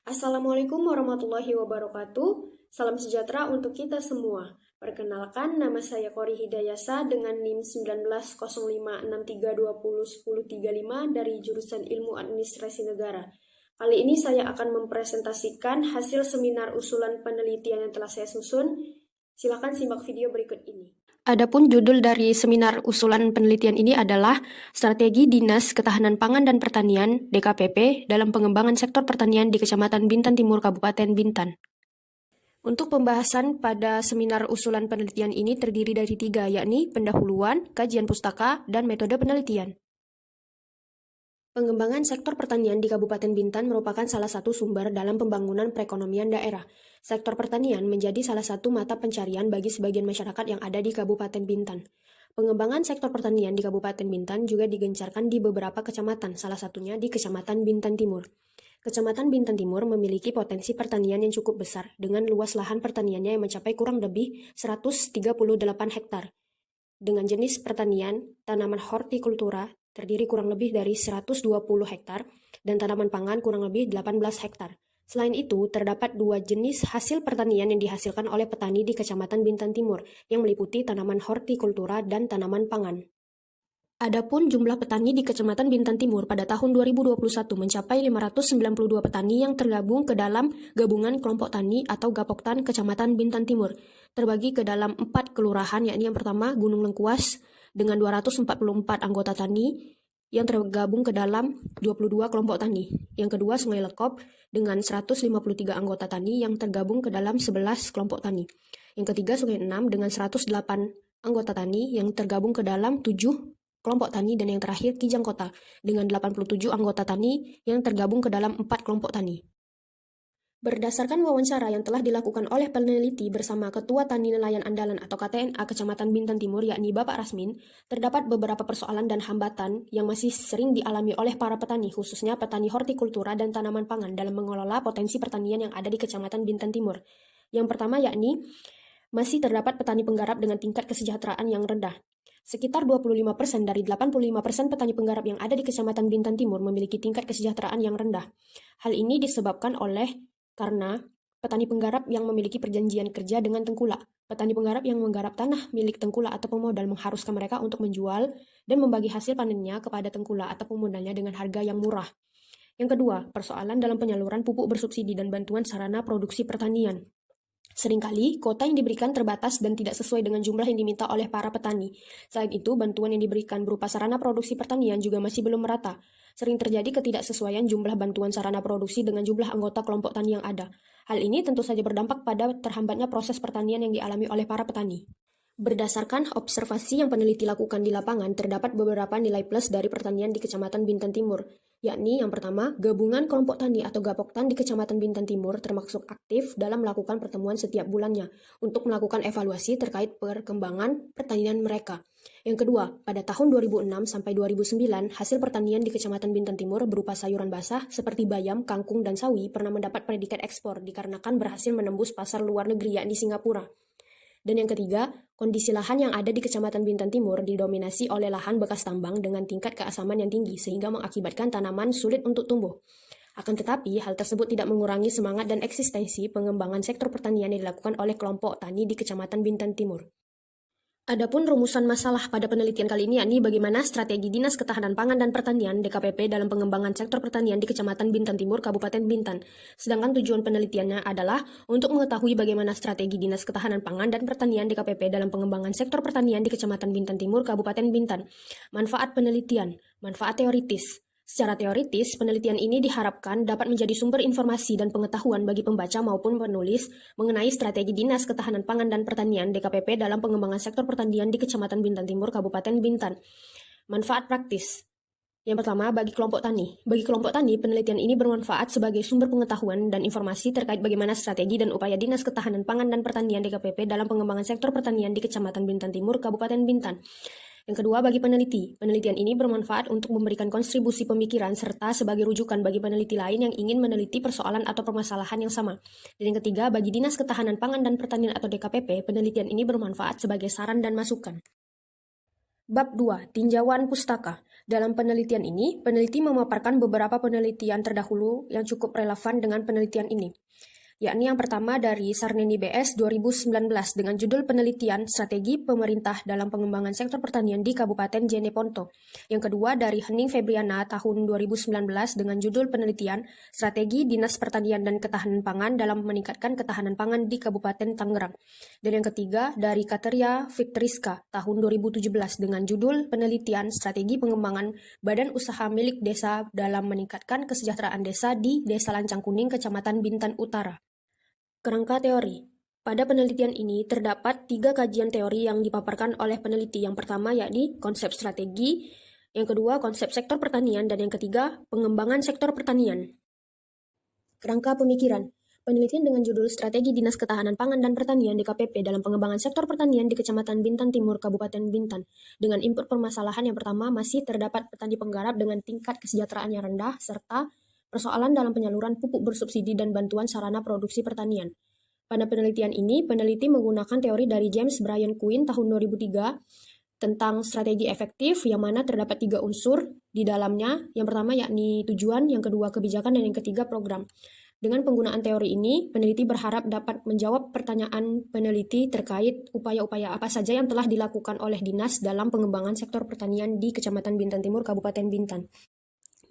Assalamualaikum warahmatullahi wabarakatuh. Salam sejahtera untuk kita semua. Perkenalkan, nama saya Kori Hidayasa dengan NIM 190563201035 dari jurusan Ilmu Administrasi Negara. Kali ini saya akan mempresentasikan hasil seminar usulan penelitian yang telah saya susun. Silakan simak video berikut ini. Adapun judul dari seminar usulan penelitian ini adalah Strategi Dinas Ketahanan Pangan dan Pertanian (DKPP) dalam pengembangan sektor pertanian di Kecamatan Bintan Timur, Kabupaten Bintan. Untuk pembahasan pada seminar usulan penelitian ini terdiri dari 3, yakni pendahuluan, kajian pustaka, dan metode penelitian. Pengembangan sektor pertanian di Kabupaten Bintan merupakan salah satu sumber dalam pembangunan perekonomian daerah. Sektor pertanian menjadi salah satu mata pencarian bagi sebagian masyarakat yang ada di Kabupaten Bintan. Pengembangan sektor pertanian di Kabupaten Bintan juga digencarkan di beberapa kecamatan, salah satunya di Kecamatan Bintan Timur. Kecamatan Bintan Timur memiliki potensi pertanian yang cukup besar, dengan luas lahan pertaniannya yang mencapai kurang lebih 138 hektar. Dengan jenis pertanian, tanaman hortikultura terdiri kurang lebih dari 120 hektar dan tanaman pangan kurang lebih 18 hektar. Selain itu, terdapat 2 jenis hasil pertanian yang dihasilkan oleh petani di Kecamatan Bintan Timur, yang meliputi tanaman hortikultura dan tanaman pangan. Adapun jumlah petani di Kecamatan Bintan Timur pada tahun 2021 mencapai 592 petani yang tergabung ke dalam Gabungan Kelompok Tani atau Gapoktan Kecamatan Bintan Timur, terbagi ke dalam 4 kelurahan, yakni yang pertama Gunung Lengkuas dengan 244 anggota tani yang tergabung ke dalam 22 kelompok tani. Yang kedua Sungai Lekop dengan 153 anggota tani yang tergabung ke dalam 11 kelompok tani. Yang ketiga Sungai Enam dengan 108 anggota tani yang tergabung ke dalam 7 kelompok tani, dan yang terakhir Kijang Kota dengan 87 anggota tani yang tergabung ke dalam 4 kelompok tani. Berdasarkan wawancara yang telah dilakukan oleh peneliti bersama Ketua Tani Nelayan Andalan atau KTNA Kecamatan Bintan Timur, yakni Bapak Rasmin, terdapat beberapa persoalan dan hambatan yang masih sering dialami oleh para petani, khususnya petani hortikultura dan tanaman pangan dalam mengelola potensi pertanian yang ada di Kecamatan Bintan Timur. Yang pertama yakni masih terdapat petani penggarap dengan tingkat kesejahteraan yang rendah. Sekitar 25% dari 85% petani penggarap yang ada di Kecamatan Bintan Timur memiliki tingkat kesejahteraan yang rendah. Hal ini disebabkan karena petani penggarap yang memiliki perjanjian kerja dengan tengkulak. Petani penggarap yang menggarap tanah milik tengkulak atau pemodal mengharuskan mereka untuk menjual dan membagi hasil panennya kepada tengkulak atau pemodalnya dengan harga yang murah. Yang kedua, persoalan dalam penyaluran pupuk bersubsidi dan bantuan sarana produksi pertanian. Seringkali, kuota yang diberikan terbatas dan tidak sesuai dengan jumlah yang diminta oleh para petani. Selain itu, bantuan yang diberikan berupa sarana produksi pertanian juga masih belum merata. Sering terjadi ketidaksesuaian jumlah bantuan sarana produksi dengan jumlah anggota kelompok tani yang ada. Hal ini tentu saja berdampak pada terhambatnya proses pertanian yang dialami oleh para petani. Berdasarkan observasi yang peneliti lakukan di lapangan, terdapat beberapa nilai plus dari pertanian di Kecamatan Bintan Timur, yakni yang pertama, Gabungan Kelompok Tani atau Gapoktan di Kecamatan Bintan Timur termasuk aktif dalam melakukan pertemuan setiap bulannya untuk melakukan evaluasi terkait perkembangan pertanian mereka. Yang kedua, pada tahun 2006 sampai 2009, hasil pertanian di Kecamatan Bintan Timur berupa sayuran basah seperti bayam, kangkung, dan sawi pernah mendapat predikat ekspor dikarenakan berhasil menembus pasar luar negeri yakni Singapura. Dan yang ketiga, kondisi lahan yang ada di Kecamatan Bintan Timur didominasi oleh lahan bekas tambang dengan tingkat keasaman yang tinggi sehingga mengakibatkan tanaman sulit untuk tumbuh. Akan tetapi, hal tersebut tidak mengurangi semangat dan eksistensi pengembangan sektor pertanian yang dilakukan oleh kelompok tani di Kecamatan Bintan Timur. Adapun rumusan masalah pada penelitian kali ini yakni bagaimana strategi Dinas Ketahanan Pangan dan Pertanian (DKPP) dalam pengembangan sektor pertanian di Kecamatan Bintan Timur, Kabupaten Bintan. Sedangkan tujuan penelitiannya adalah untuk mengetahui bagaimana strategi Dinas Ketahanan Pangan dan Pertanian (DKPP) dalam pengembangan sektor pertanian di Kecamatan Bintan Timur, Kabupaten Bintan. Manfaat penelitian, manfaat teoritis. Secara teoritis, penelitian ini diharapkan dapat menjadi sumber informasi dan pengetahuan bagi pembaca maupun penulis mengenai strategi Dinas Ketahanan Pangan dan Pertanian (DKPP) dalam pengembangan sektor pertanian di Kecamatan Bintan Timur, Kabupaten Bintan. Manfaat praktis. Yang pertama, bagi kelompok tani. Bagi kelompok tani, penelitian ini bermanfaat sebagai sumber pengetahuan dan informasi terkait bagaimana strategi dan upaya Dinas Ketahanan Pangan dan Pertanian (DKPP) dalam pengembangan sektor pertanian di Kecamatan Bintan Timur, Kabupaten Bintan. Yang kedua, bagi peneliti. Penelitian ini bermanfaat untuk memberikan kontribusi pemikiran serta sebagai rujukan bagi peneliti lain yang ingin meneliti persoalan atau permasalahan yang sama. Dan yang ketiga, bagi Dinas Ketahanan Pangan dan Pertanian atau DKPP, penelitian ini bermanfaat sebagai saran dan masukan. Bab 2. Tinjauan pustaka. Dalam penelitian ini, peneliti memaparkan beberapa penelitian terdahulu yang cukup relevan dengan penelitian ini, yakni yang pertama dari Sarneni BS 2019 dengan judul Penelitian Strategi Pemerintah dalam Pengembangan Sektor Pertanian di Kabupaten Jeneponto. Yang kedua dari Hening Febriana tahun 2019 dengan judul Penelitian Strategi Dinas Pertanian dan Ketahanan Pangan dalam Meningkatkan Ketahanan Pangan di Kabupaten Tangerang. Dan yang ketiga dari Kateria Fitriska tahun 2017 dengan judul Penelitian Strategi Pengembangan Badan Usaha Milik Desa dalam Meningkatkan Kesejahteraan Desa di Desa Lancang Kuning, Kecamatan Bintan Utara. Kerangka teori. Pada penelitian ini terdapat 3 kajian teori yang dipaparkan oleh peneliti. Yang pertama yakni konsep strategi, yang kedua konsep sektor pertanian, dan yang ketiga pengembangan sektor pertanian. Kerangka pemikiran. Penelitian dengan judul Strategi Dinas Ketahanan Pangan dan Pertanian DKPP dalam pengembangan sektor pertanian di Kecamatan Bintan Timur, Kabupaten Bintan. Dengan input permasalahan yang pertama, masih terdapat petani penggarap dengan tingkat kesejahteraan yang rendah, serta persoalan dalam penyaluran pupuk bersubsidi dan bantuan sarana produksi pertanian. Pada penelitian ini, peneliti menggunakan teori dari James Bryan Quinn tahun 2003 tentang strategi efektif, yang mana terdapat 3 unsur di dalamnya. Yang pertama yakni tujuan, yang kedua kebijakan, dan yang ketiga program. Dengan penggunaan teori ini, peneliti berharap dapat menjawab pertanyaan peneliti terkait upaya-upaya apa saja yang telah dilakukan oleh dinas dalam pengembangan sektor pertanian di Kecamatan Bintan Timur, Kabupaten Bintan.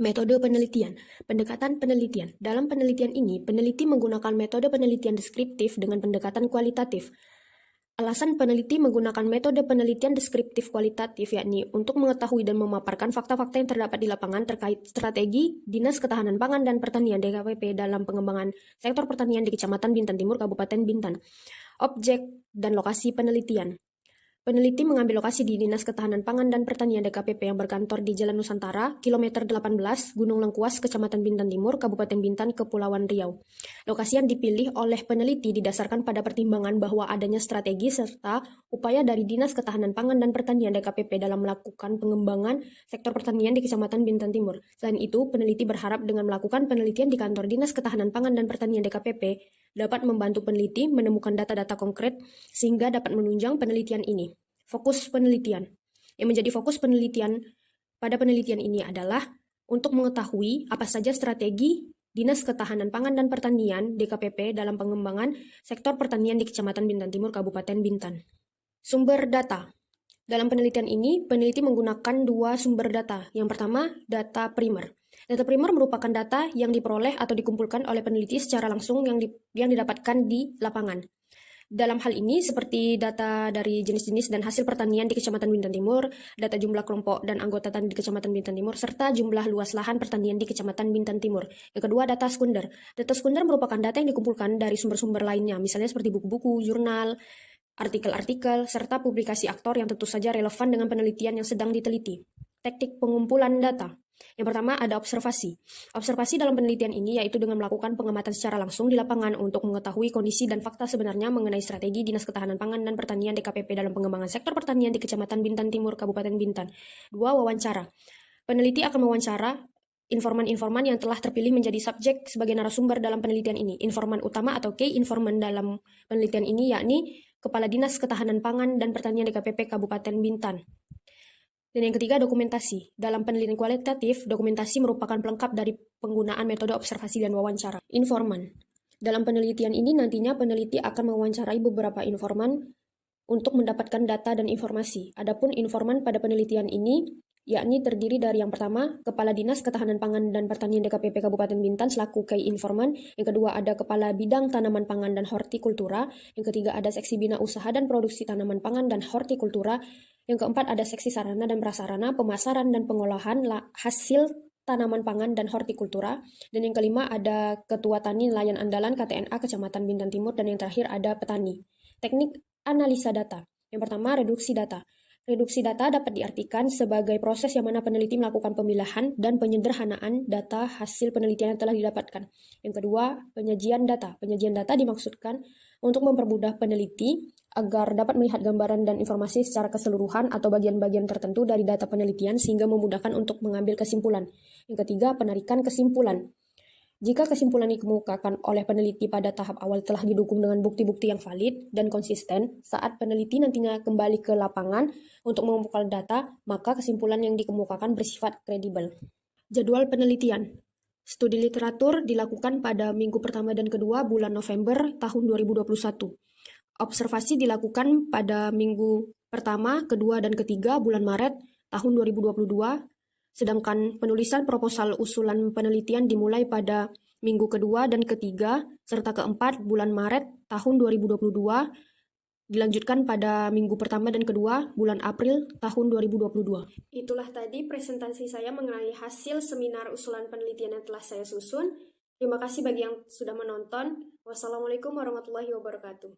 Metode penelitian. Pendekatan penelitian. Dalam penelitian ini, peneliti menggunakan metode penelitian deskriptif dengan pendekatan kualitatif. Alasan peneliti menggunakan metode penelitian deskriptif kualitatif yakni untuk mengetahui dan memaparkan fakta-fakta yang terdapat di lapangan terkait strategi Dinas Ketahanan Pangan dan Pertanian DKPP dalam pengembangan sektor pertanian di Kecamatan Bintan Timur, Kabupaten Bintan. Objek dan lokasi penelitian. Peneliti mengambil lokasi di Dinas Ketahanan Pangan dan Pertanian DKPP yang berkantor di Jalan Nusantara, kilometer 18, Gunung Lengkuas, Kecamatan Bintan Timur, Kabupaten Bintan, Kepulauan Riau. Lokasi yang dipilih oleh peneliti didasarkan pada pertimbangan bahwa adanya strategi serta upaya dari Dinas Ketahanan Pangan dan Pertanian DKPP dalam melakukan pengembangan sektor pertanian di Kecamatan Bintan Timur. Selain itu, peneliti berharap dengan melakukan penelitian di kantor Dinas Ketahanan Pangan dan Pertanian DKPP dapat membantu peneliti menemukan data-data konkret sehingga dapat menunjang penelitian ini. Fokus penelitian. Yang menjadi fokus penelitian pada penelitian ini adalah untuk mengetahui apa saja strategi Dinas Ketahanan Pangan dan Pertanian DKPP dalam pengembangan sektor pertanian di Kecamatan Bintan Timur, Kabupaten Bintan. Sumber data. Dalam penelitian ini, peneliti menggunakan 2 sumber data. Yang pertama, data primer. Data primer merupakan data yang diperoleh atau dikumpulkan oleh peneliti secara langsung yang didapatkan di lapangan. Dalam hal ini, seperti data dari jenis-jenis dan hasil pertanian di Kecamatan Bintan Timur, data jumlah kelompok dan anggota tani di Kecamatan Bintan Timur, serta jumlah luas lahan pertanian di Kecamatan Bintan Timur. Yang kedua, data sekunder. Data sekunder merupakan data yang dikumpulkan dari sumber-sumber lainnya, misalnya seperti buku-buku, jurnal, artikel-artikel, serta publikasi aktor yang tentu saja relevan dengan penelitian yang sedang diteliti. Teknik pengumpulan data. Yang pertama ada observasi. Observasi dalam penelitian ini yaitu dengan melakukan pengamatan secara langsung di lapangan untuk mengetahui kondisi dan fakta sebenarnya mengenai strategi Dinas Ketahanan Pangan dan Pertanian DKPP dalam pengembangan sektor pertanian di Kecamatan Bintan Timur, Kabupaten Bintan. 2. Wawancara. Peneliti akan mewawancara informan-informan yang telah terpilih menjadi subjek sebagai narasumber dalam penelitian ini. Informan utama atau key informant dalam penelitian ini yakni Kepala Dinas Ketahanan Pangan dan Pertanian DKPP Kabupaten Bintan. Dan yang ketiga, dokumentasi. Dalam penelitian kualitatif, dokumentasi merupakan pelengkap dari penggunaan metode observasi dan wawancara. Informan. Dalam penelitian ini nantinya peneliti akan mewawancarai beberapa informan untuk mendapatkan data dan informasi. Adapun informan pada penelitian ini yakni terdiri dari yang pertama, Kepala Dinas Ketahanan Pangan dan Pertanian DKPP Kabupaten Bintan selaku key informan, yang kedua ada Kepala Bidang Tanaman Pangan dan Hortikultura, yang ketiga ada Seksi Bina Usaha dan Produksi Tanaman Pangan dan Hortikultura, yang keempat ada Seksi Sarana dan Prasarana, Pemasaran dan Pengolahan Hasil Tanaman Pangan dan Hortikultura, dan yang kelima ada Ketua Tani Nelayan Andalan KTNA Kecamatan Bintan Timur, dan yang terakhir ada petani. Teknik analisa data. Yang pertama, reduksi data. Reduksi data dapat diartikan sebagai proses yang mana peneliti melakukan pemilahan dan penyederhanaan data hasil penelitian yang telah didapatkan. Yang kedua, penyajian data. Penyajian data dimaksudkan untuk mempermudah peneliti agar dapat melihat gambaran dan informasi secara keseluruhan atau bagian-bagian tertentu dari data penelitian sehingga memudahkan untuk mengambil kesimpulan. Yang ketiga, penarikan kesimpulan. Jika kesimpulan yang dikemukakan oleh peneliti pada tahap awal telah didukung dengan bukti-bukti yang valid dan konsisten, saat peneliti nantinya kembali ke lapangan untuk mengumpulkan data, maka kesimpulan yang dikemukakan bersifat kredibel. Jadwal penelitian. Studi literatur dilakukan pada minggu pertama dan kedua bulan November tahun 2021. Observasi dilakukan pada minggu pertama, kedua, dan ketiga bulan Maret tahun 2022, sedangkan penulisan proposal usulan penelitian dimulai pada minggu kedua dan ketiga, serta keempat bulan Maret tahun 2022, dilanjutkan pada minggu pertama dan kedua bulan April tahun 2022. Itulah tadi presentasi saya mengenai hasil seminar usulan penelitian yang telah saya susun. Terima kasih bagi yang sudah menonton. Wassalamualaikum warahmatullahi wabarakatuh.